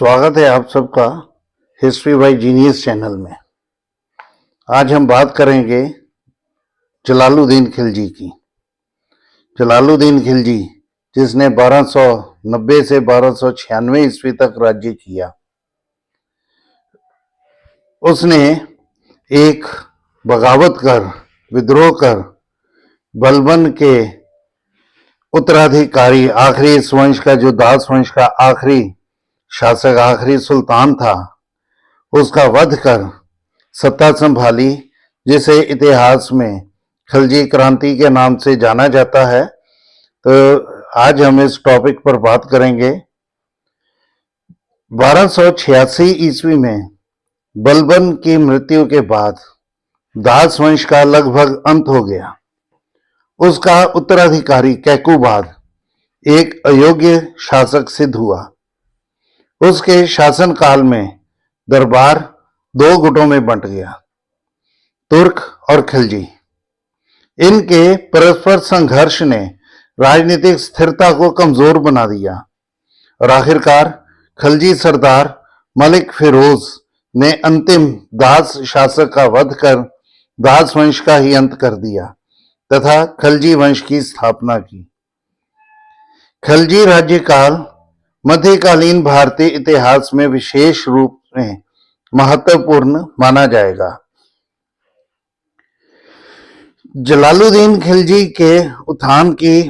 स्वागत है आप सबका हिस्ट्री बाय जीनियस चैनल में। आज हम बात करेंगे जलालुद्दीन खिलजी की। जलालुद्दीन खिलजी जिसने 1290 से 1296 ईस्वी तक राज्य किया, उसने एक बगावत कर, विद्रोह कर बलबन के उत्तराधिकारी, आखिरी इस वंश का जो दास वंश का आखिरी शासक, आखिरी सुल्तान था, उसका वध कर सत्ता संभाली, जिसे इतिहास में खिलजी क्रांति के नाम से जाना जाता है। तो आज हम इस टॉपिक पर बात करेंगे। 1286 ईस्वी में बलबन की मृत्यु के बाद दास वंश का लगभग अंत हो गया। उसका उत्तराधिकारी कैकुबाद एक अयोग्य शासक सिद्ध हुआ। उसके शासनकाल में दरबार दो गुटों में बंट गया, तुर्क और खिलजी। इनके परस्पर संघर्ष ने राजनीतिक स्थिरता को कमजोर बना दिया और आखिरकार खिलजी सरदार मलिक फिरोज ने अंतिम दास शासक का वध कर दास वंश का ही अंत कर दिया तथा खिलजी वंश की स्थापना की। खिलजी राज्यकाल मध्यकालीन भारतीय इतिहास में विशेष रूप में महत्वपूर्ण माना जाएगा। जलालुद्दीन खिलजी के उत्थान की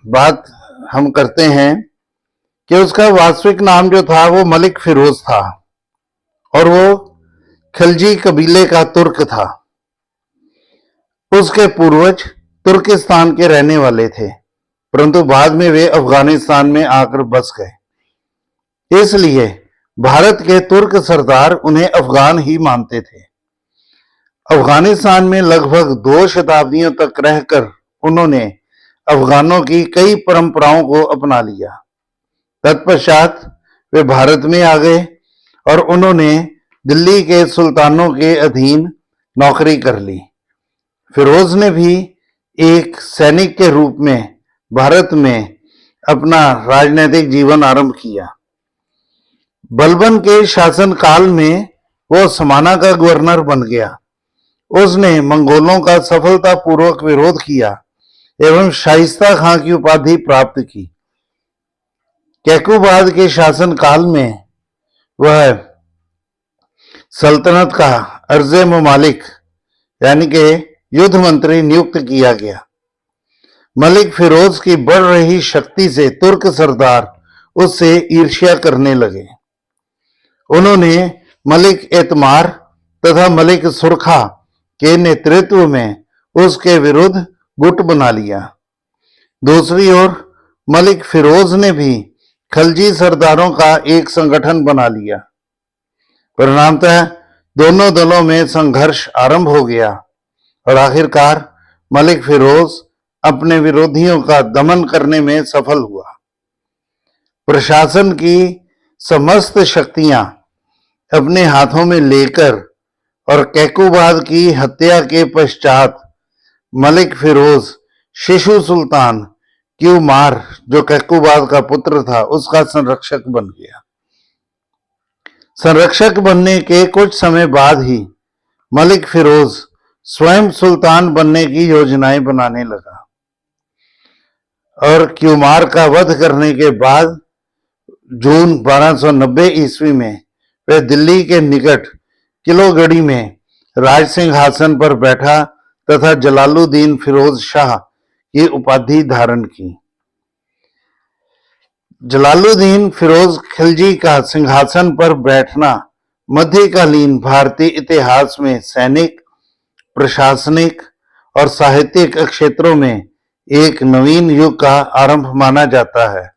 बात हम करते हैं कि उसका वास्तविक नाम जो था वो मलिक फिरोज था और वो खिलजी कबीले का तुर्क था। उसके पूर्वज तुर्किस्तान के रहने वाले थे, परंतु बाद में वे अफगानिस्तान में आकर बस गए। इसलिए भारत के तुर्क सरदार उन्हें अफगान ही मानते थे। अफगानिस्तान में लगभग 2 शताब्दियों तक रहकर उन्होंने अफगानों की कई परंपराओं को अपना लिया। तत्पश्चात वे भारत में आ गए और उन्होंने दिल्ली के सुल्तानों के अधीन नौकरी कर ली। फिरोज ने भी एक सैनिक के रूप में भारत में अपना राजनीतिक जीवन आरंभ किया। बलबन के शासनकाल में वो समाना का गवर्नर बन गया। उसने मंगोलों का सफलतापूर्वक विरोध किया एवं शाइस्ता खां की उपाधि प्राप्त की। कैकुबाद के शासनकाल में वह सल्तनत का अर्ज़े ममालिक यानी कि युद्ध मंत्री नियुक्त किया गया। मलिक फिरोज की बढ़ रही शक्ति से तुर्क सरदार उससे ईर्ष्या करने लगे। उन्होंने मलिक एतमार तथा मलिक सुरखा के नेतृत्व में उसके विरुद्ध गुट बना लिया। दूसरी ओर मलिक फिरोज ने भी खिलजी सरदारों का एक संगठन बना लिया। परिणामतः दोनों दलों में संघर्ष आरंभ हो गया और आखिरकार मलिक फिरोज अपने विरोधियों का दमन करने में सफल हुआ। प्रशासन की समस्त शक्तियां अपने हाथों में लेकर और कैकुबाद की हत्या के पश्चात मलिक फिरोज शिशु सुल्तान क्यूमार, जो कैकुबाद का पुत्र था, उसका संरक्षक बन गया। संरक्षक बनने के कुछ समय बाद ही मलिक फिरोज स्वयं सुल्तान बनने की योजनाएं बनाने लगा और क्यूमार का वध करने के बाद जून 1290 ईस्वी में वह दिल्ली के निकट किलोगढ़ी में राज सिंहासन पर बैठा तथा जलालुद्दीन फिरोज शाह की उपाधि धारण की। जलालुद्दीन फिरोज खिलजी का सिंहासन पर बैठना मध्यकालीन भारतीय इतिहास में सैनिक, प्रशासनिक और साहित्यिक क्षेत्रों में एक नवीन युग का आरंभ माना जाता है।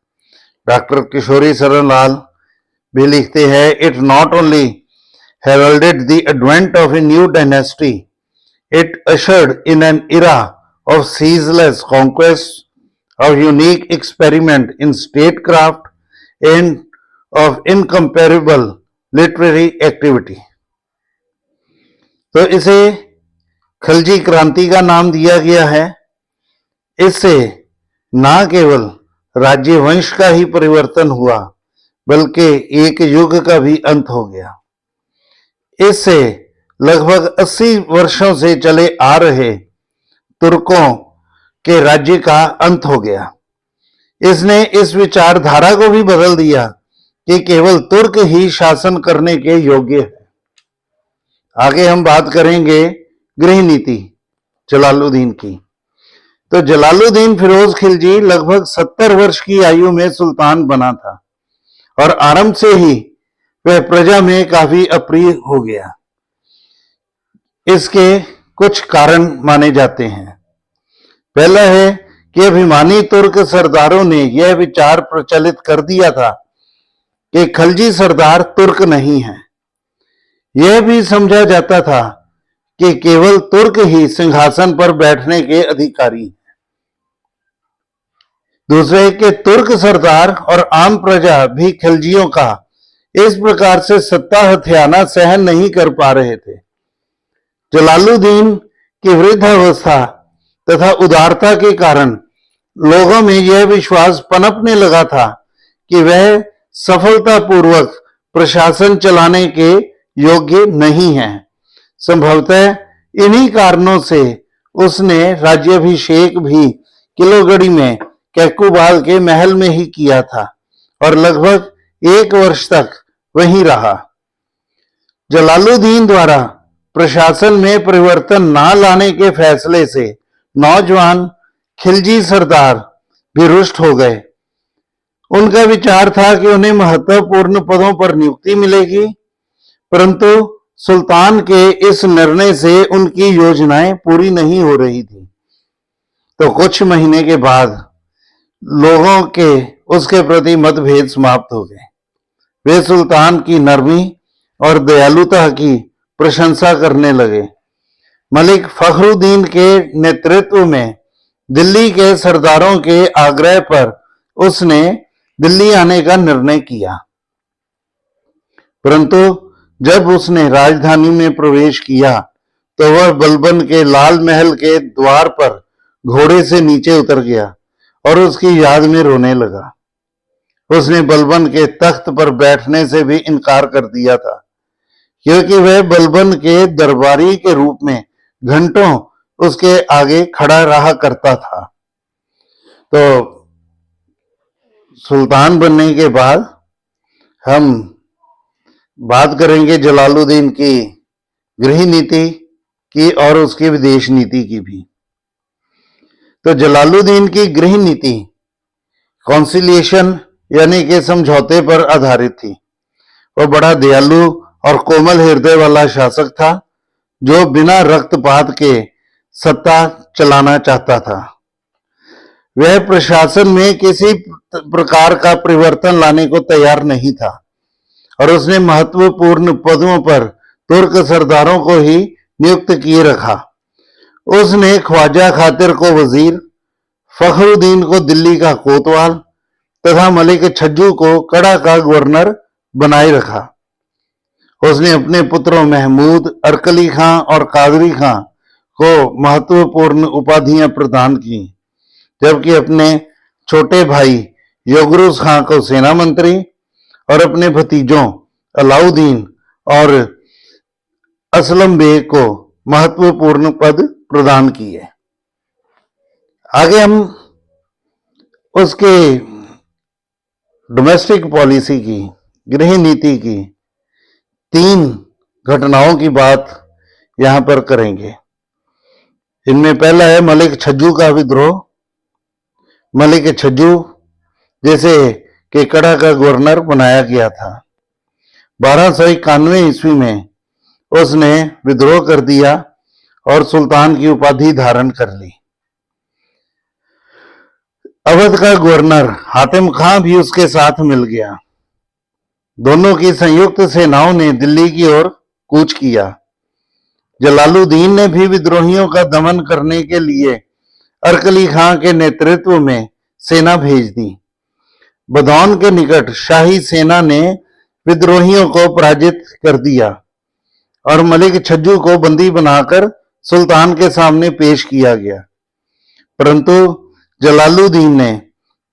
डॉक्टर किशोरी शरण लाल भी लिखते हैं, it not only heralded the advent of a new dynasty, it ushered in an era of ceaseless conquest, of unique experiment in statecraft and of incomparable literary activity. तो इसे खिलजी क्रांति का नाम दिया गया है। इससे न केवल राज्य वंश का ही परिवर्तन हुआ बल्कि एक युग का भी अंत हो गया। इससे लगभग 80 वर्षों से चले आ रहे तुर्कों के राज्य का अंत हो गया। इसने इस विचारधारा को भी बदल दिया कि केवल तुर्क ही शासन करने के योग्य है। आगे हम बात करेंगे गृह नीति जलालुद्दीन की। तो जलालुद्दीन फिरोज खिलजी लगभग 70 वर्ष की आयु में सुल्तान बना था और आरंभ से ही वह प्रजा में काफी अप्रिय हो गया। इसके कुछ कारण माने जाते हैं। पहला है कि अभिमानी तुर्क सरदारों ने यह विचार प्रचलित कर दिया था कि खलजी सरदार तुर्क नहीं है। यह भी समझा जाता था कि केवल तुर्क ही सिंहासन पर बैठने के अधिकारी हैं। दूसरे कि तुर्क सरदार और आम प्रजा भी खिलजियों का इस प्रकार से सत्ता हथियाना सहन नहीं कर पा रहे थे। जलालुद्दीन की वृद्धावस्था तथा उदारता के कारण लोगों में यह विश्वास पनपने लगा था कि वह सफलतापूर्वक प्रशासन चलाने के योग्य नहीं है। संभवतः इन्हीं कारणों से उसने राज्याभिषेक भी किलोगढ़ी में कैकूबाल के महल में ही किया था और लगभग 1 वर्ष तक वहीं रहा। जलालुद्दीन द्वारा प्रशासन में परिवर्तन न लाने के फैसले से नौजवान खिलजी सरदार भी रुष्ट हो गए। उनका विचार था कि उन्हें महत्वपूर्ण पदों पर नियुक्ति मिलेगी, परंतु सुल्तान के इस निर्णय से उनकी योजनाएं पूरी नहीं हो रही थी। तो कुछ महीने के बाद लोगों के उसके प्रति मतभेद समाप्त हो गए। वे सुल्तान की नरमी और दयालुता की प्रशंसा करने लगे। मलिक फखरुद्दीन के नेतृत्व में दिल्ली के सरदारों के आग्रह पर उसने दिल्ली आने का निर्णय किया, परंतु जब उसने राजधानी में प्रवेश किया तो वह बलबन के लाल महल के द्वार पर घोड़े से नीचे उतर गया और उसकी याद में रोने लगा। उसने बलबन के तख्त पर बैठने से भी इनकार कर दिया था, क्योंकि वह बलबन के दरबारी के रूप में घंटों उसके आगे खड़ा रहा करता था। तो सुल्तान बनने के बाद हम बात करेंगे जलालुद्दीन की गृह नीति की और उसकी विदेश नीति की भी। तो जलालुद्दीन की गृह नीति कॉन्सिलिएशन यानी कि समझौते पर आधारित थी। वह बड़ा दयालु और कोमल हृदय वाला शासक था जो बिना रक्तपात के सत्ता चलाना चाहता था। वह प्रशासन में किसी प्रकार का परिवर्तन लाने को तैयार नहीं था और उसने महत्वपूर्ण पदों पर तुर्क सरदारों को ही नियुक्त किए रखा। उसने ख्वाजा खातिर को वजीर, फखरुद्दीन को दिल्ली का कोतवाल तथा मलिक छज्जू को कड़ा का गवर्नर बनाए रखा। उसने अपने पुत्रों महमूद, अरकली खां और कादरी खां को महत्वपूर्ण उपाधियां प्रदान की, जबकि अपने छोटे भाई योगरूस खां को सेना मंत्री और अपने भतीजों अलाउद्दीन और असलम बेग को महत्वपूर्ण पद प्रदान किए। आगे हम उसके डोमेस्टिक पॉलिसी की, गृह नीति की 3 घटनाओं की बात यहां पर करेंगे। इनमें पहला है मलिक छज्जू का विद्रोह। मलिक छज्जू जैसे कि कड़ा का गवर्नर बनाया गया था। 1291 ईस्वी में उसने विद्रोह कर दिया और सुल्तान की उपाधि धारण कर ली। अवध का गवर्नर हातिम खां भी उसके साथ मिल गया। दोनों की संयुक्त सेनाओं ने दिल्ली की ओर कूच किया। जलालुद्दीन ने भी विद्रोहियों का दमन करने के लिए अरकली खां के नेतृत्व में सेना भेज दी। बदौन के निकट शाही सेना ने विद्रोहियों को पराजित कर दिया और मलिक छज्जू को बंदी बनाकर सुल्तान के सामने पेश किया गया, परंतु जलालुद्दीन ने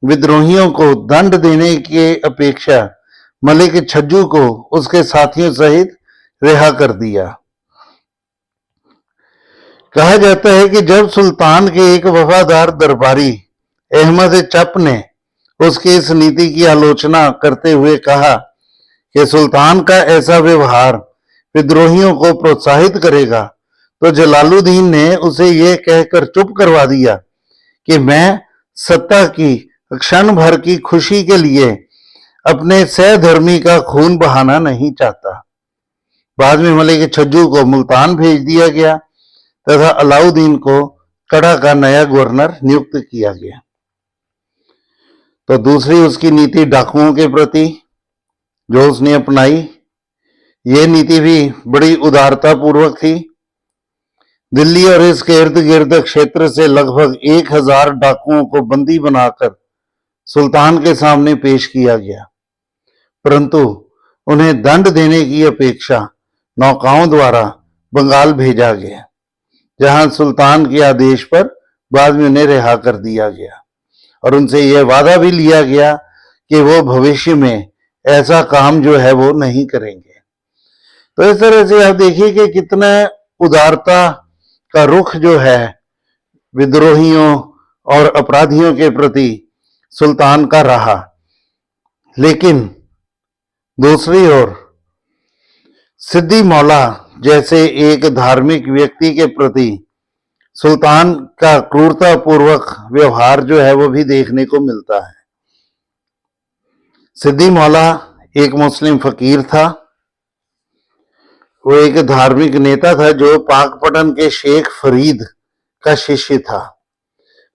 विद्रोहियों को दंड देने की अपेक्षा मलिक छज्जू को उसके साथियों सहित रिहा कर दिया। कहा जाता है कि जब सुल्तान के एक वफादार दरबारी अहमद चप ने उसकी इस नीति की आलोचना करते हुए कहा कि सुल्तान का ऐसा व्यवहार विद्रोहियों को प्रोत्साहित करेगा, तो जलालुद्दीन ने उसे यह कहकर चुप करवा दिया कि मैं सत्ता की क्षण भर की खुशी के लिए अपने सहधर्मी का खून बहाना नहीं चाहता। बाद में मलिक छज्जू को मुल्तान भेज दिया गया तथा अलाउद्दीन को कड़ा का नया गवर्नर नियुक्त किया गया। तो दूसरी उसकी नीति डाकुओं के प्रति जो उसने अपनाई, ये नीति भी बड़ी उदारता पूर्वक थी। दिल्ली और इसके इर्द गिर्द क्षेत्र से लगभग 1000 डाकुओं को बंदी बनाकर सुल्तान के सामने पेश किया गया, परंतु उन्हें दंड देने की अपेक्षा नौकाओं द्वारा बंगाल भेजा गया, जहां सुल्तान के आदेश पर बाद में उन्हें रिहा कर दिया गया और उनसे यह वादा भी लिया गया कि वो भविष्य में ऐसा काम जो है वो नहीं करेंगे। तो इस तरह से आप देखिए कि कितना उदारता का रुख जो है विद्रोहियों और अपराधियों के प्रति सुल्तान का रहा। लेकिन दूसरी ओर सिद्दी मौला जैसे एक धार्मिक व्यक्ति के प्रति सुल्तान का क्रूरतापूर्वक व्यवहार जो है वो भी देखने को मिलता है। सिद्दी मौला एक मुस्लिम फकीर था। वो एक धार्मिक नेता था जो पाकपटन के शेख फरीद का शिष्य था।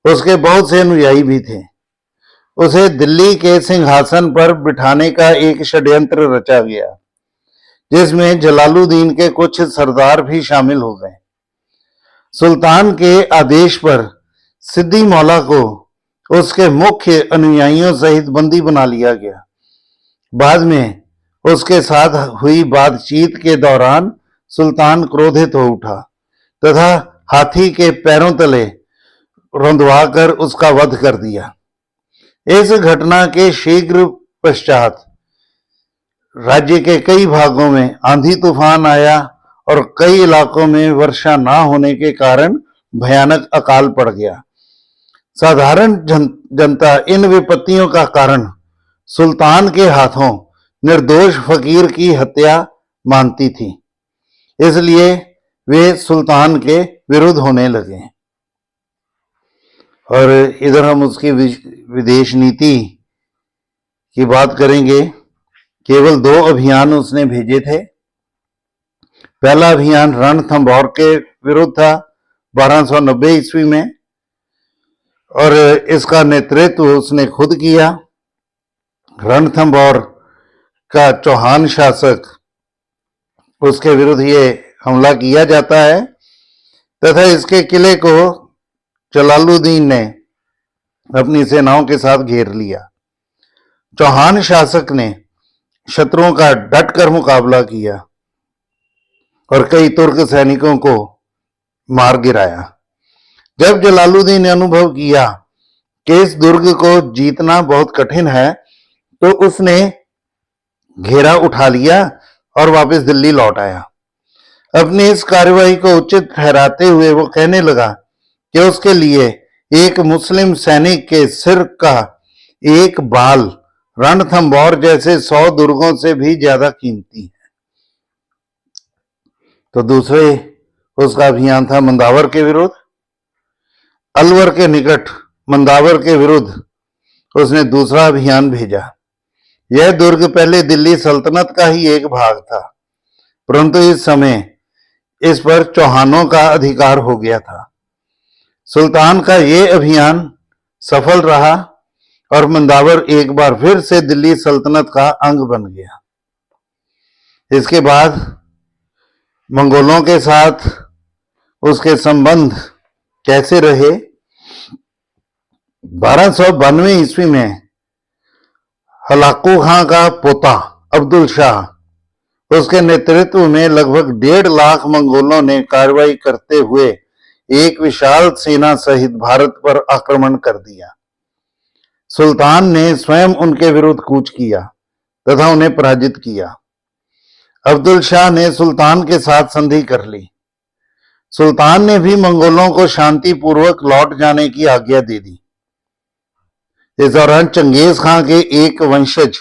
उसके बहुत से अनुयायी भी थे। उसे दिल्ली के सिंहासन पर बिठाने का एक षड्यंत्र रचा गया, जिसमें जलालुद्दीन के कुछ सरदार भी शामिल हो गए। सुल्तान के आदेश पर सिद्दी मौला को उसके मुख्य अनुयायियों सहित बंदी बना लिया गया। बाद में उसके साथ हुई बातचीत के दौरान सुल्तान क्रोधित हो उठा तथा हाथी के पैरों तले रुंधवाकर उसका वध कर दिया। इस घटना के शीघ्र पश्चात राज्य के कई भागों में आंधी तूफान आया और कई इलाकों में वर्षा न होने के कारण भयानक अकाल पड़ गया। साधारण जनता इन विपत्तियों का कारण सुल्तान के हाथों निर्दोष फकीर की हत्या मानती थी, इसलिए वे सुल्तान के विरुद्ध होने लगे। और इधर हम उसकी विदेश नीति की बात करेंगे। केवल 2 अभियान उसने भेजे थे। पहला अभियान रणथंभौर के विरुद्ध था 1290 ईस्वी में, और इसका नेतृत्व उसने खुद किया। रणथंभौर का चौहान शासक, उसके विरुद्ध ये हमला किया जाता है तथा इसके किले को जलालुद्दीन ने अपनी सेनाओं के साथ घेर लिया। चौहान शासक ने शत्रुओं का डटकर मुकाबला किया और कई तुर्क सैनिकों को मार गिराया। जब जलालुद्दीन ने अनुभव किया कि इस दुर्ग को जीतना बहुत कठिन है, तो उसने घेरा उठा लिया और वापस दिल्ली लौट आया। अपनी इस कार्रवाई को उचित ठहराते हुए वो कहने लगा कि उसके लिए एक मुस्लिम सैनिक के सिर का एक बाल रणथंभौर जैसे 100 दुर्गों से भी ज्यादा कीमती है। तो दूसरे उसका अभियान था मंदावर के विरुद्ध। अलवर के निकट मंदावर के विरुद्ध उसने दूसरा अभियान भेजा। यह दुर्ग पहले दिल्ली सल्तनत का ही एक भाग था, परंतु इस समय इस पर चौहानों का अधिकार हो गया था। सुल्तान का यह अभियान सफल रहा और मंदावर एक बार फिर से दिल्ली सल्तनत का अंग बन गया। इसके बाद मंगोलों के साथ उसके संबंध कैसे रहे? 1292 ईस्वी में हलाकू खां का पोता अब्दुल शाह, उसके नेतृत्व में लगभग 1.5 लाख मंगोलों ने कार्रवाई करते हुए एक विशाल सेना सहित भारत पर आक्रमण कर दिया। सुल्तान ने स्वयं उनके विरुद्ध कूच किया तथा उन्हें पराजित किया। अब्दुल शाह ने सुल्तान के साथ संधि कर ली। सुल्तान ने भी मंगोलों को शांतिपूर्वक लौट जाने की आज्ञा दे दी। इस दौरान चंगेज खां के एक वंशज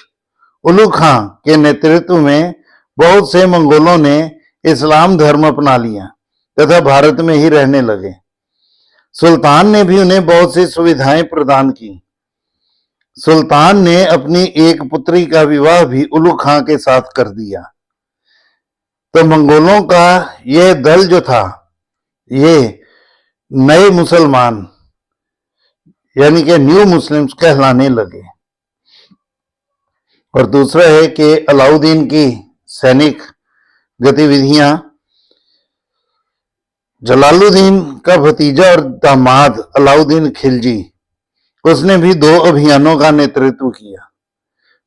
उलू खां के नेतृत्व में बहुत से मंगोलों ने इस्लाम धर्म अपना लिया तथा भारत में ही रहने लगे। सुल्तान ने भी उन्हें बहुत सी सुविधाएं प्रदान की। सुल्तान ने अपनी एक पुत्री का विवाह भी उलू खां के साथ कर दिया। तो मंगोलों का यह दल जो था, ये नए मुसलमान यानी कि न्यू मुस्लिम्स कहलाने लगे। और दूसरा है कि अलाउद्दीन की सैनिक गतिविधियां, जलालुद्दीन का भतीजा और दामाद अलाउद्दीन खिलजी, उसने भी 2 अभियानों का नेतृत्व किया।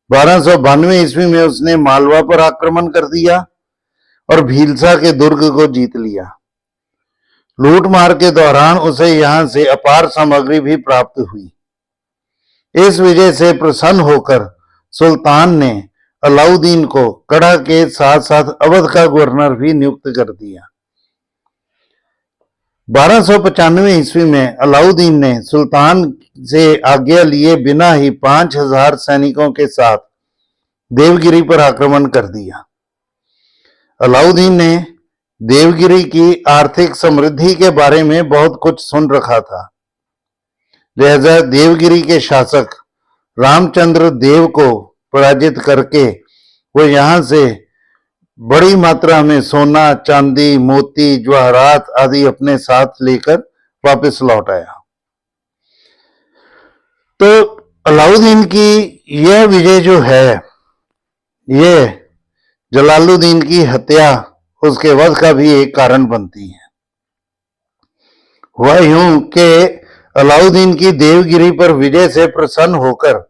1292 ईस्वी में उसने मालवा पर आक्रमण कर दिया और भीलसा के दुर्ग को जीत लिया। लूटमार के दौरान उसे यहां से अपार सामग्री भी प्राप्त हुई। इस विजय से प्रसन्न होकर सुल्तान ने अलाउद्दीन को कड़ा के साथ साथ अवध का गवर्नर भी नियुक्त कर दिया। 1295 ईस्वी में अलाउद्दीन ने सुल्तान से आज्ञा लिए बिना ही 5000 सैनिकों के साथ देवगिरी पर आक्रमण कर दिया। अलाउद्दीन ने देवगिरी की आर्थिक समृद्धि के बारे में बहुत कुछ सुन रखा था। लिहाजा देवगिरी के शासक रामचंद्र देव को पराजित करके वो यहां से बड़ी मात्रा में सोना, चांदी, मोती, जवाहरात आदि अपने साथ लेकर वापस लौट आया। तो अलाउद्दीन की यह विजय जो है, ये जलालुद्दीन की हत्या, उसके वध का भी एक कारण बनती है। वह यूं कि अलाउद्दीन की देवगिरी पर विजय से प्रसन्न होकर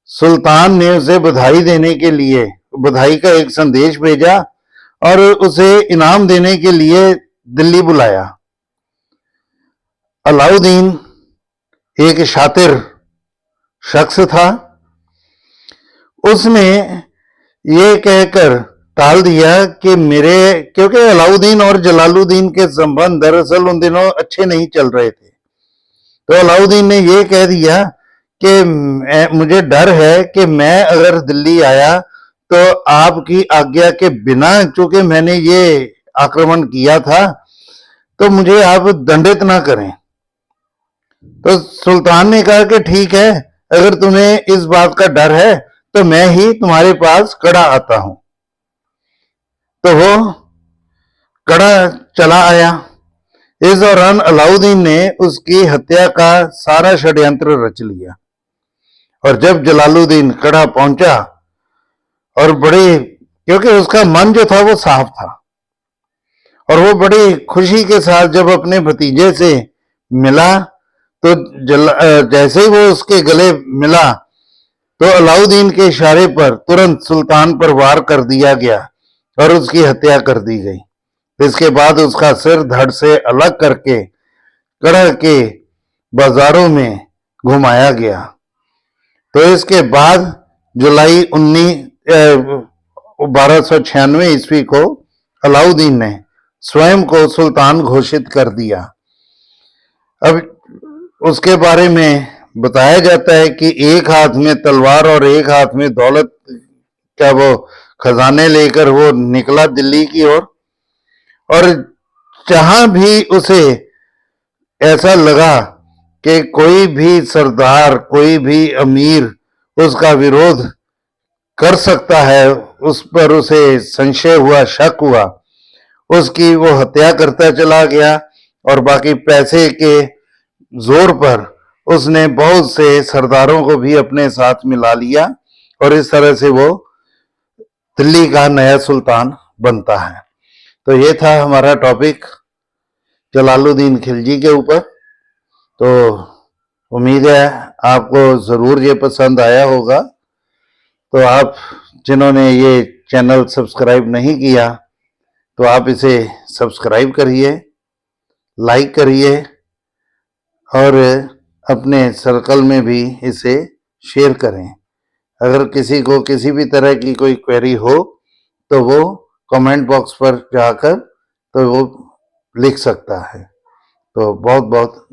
सुल्तान ने उसे बधाई देने के लिए बधाई का एक संदेश भेजा और उसे इनाम देने के लिए दिल्ली बुलाया। अलाउद्दीन एक शातिर शख्स था। उसने ये कहकर टाल दिया कि क्योंकि अलाउद्दीन और जलालुद्दीन के संबंध दरअसल उन दिनों अच्छे नहीं चल रहे थे। तो अलाउद्दीन ने ये कह दिया कि मुझे डर है कि मैं अगर दिल्ली आया तो आपकी आज्ञा के बिना, चूंकि मैंने ये आक्रमण किया था, तो मुझे आप दंडित ना करें। तो सुल्तान ने कहा कि ठीक है, अगर तुम्हें इस बात का डर है तो मैं ही तुम्हारे पास कड़ा आता हूं। तो वो कड़ा चला आया। इस दौरान अलाउद्दीन ने उसकी हत्या का सारा षड्यंत्र रच लिया। और जब जलालुद्दीन कड़ा पहुंचा और क्योंकि उसका मन जो था वो साफ था, और वो बड़ी खुशी के साथ जब अपने भतीजे से मिला तो जैसे ही वो उसके गले मिला तो अलाउद्दीन के इशारे पर तुरंत सुल्तान पर वार कर दिया गया और उसकी हत्या कर दी गई। इसके बाद उसका सिर धड़ से अलग करके कड़ा के बाजारों में घुमाया गया। तो इसके बाद जुलाई 1296 ईस्वी को अलाउद्दीन ने स्वयं को सुल्तान घोषित कर दिया। अब उसके बारे में बताया जाता है कि एक हाथ में तलवार और एक हाथ में दौलत का वो खजाने लेकर वो निकला दिल्ली की ओर। और जहां भी उसे ऐसा लगा कि कोई भी सरदार, कोई भी अमीर उसका विरोध कर सकता है, उस पर उसे संशय हुआ, शक हुआ, उसकी वो हत्या करता चला गया। और बाकी पैसे के जोर पर उसने बहुत से सरदारों को भी अपने साथ मिला लिया और इस तरह से वो दिल्ली का नया सुल्तान बनता है। तो ये था हमारा टॉपिक जलालुद्दीन खिलजी के ऊपर। तो उम्मीद है आपको ज़रूर ये पसंद आया होगा। तो आप जिन्होंने ये चैनल सब्सक्राइब नहीं किया तो आप इसे सब्सक्राइब करिए, लाइक करिए और अपने सर्कल में भी इसे शेयर करें। अगर किसी को किसी भी तरह की कोई क्वेरी हो तो वो कमेंट बॉक्स पर जाकर तो वो लिख सकता है। तो बहुत बहुत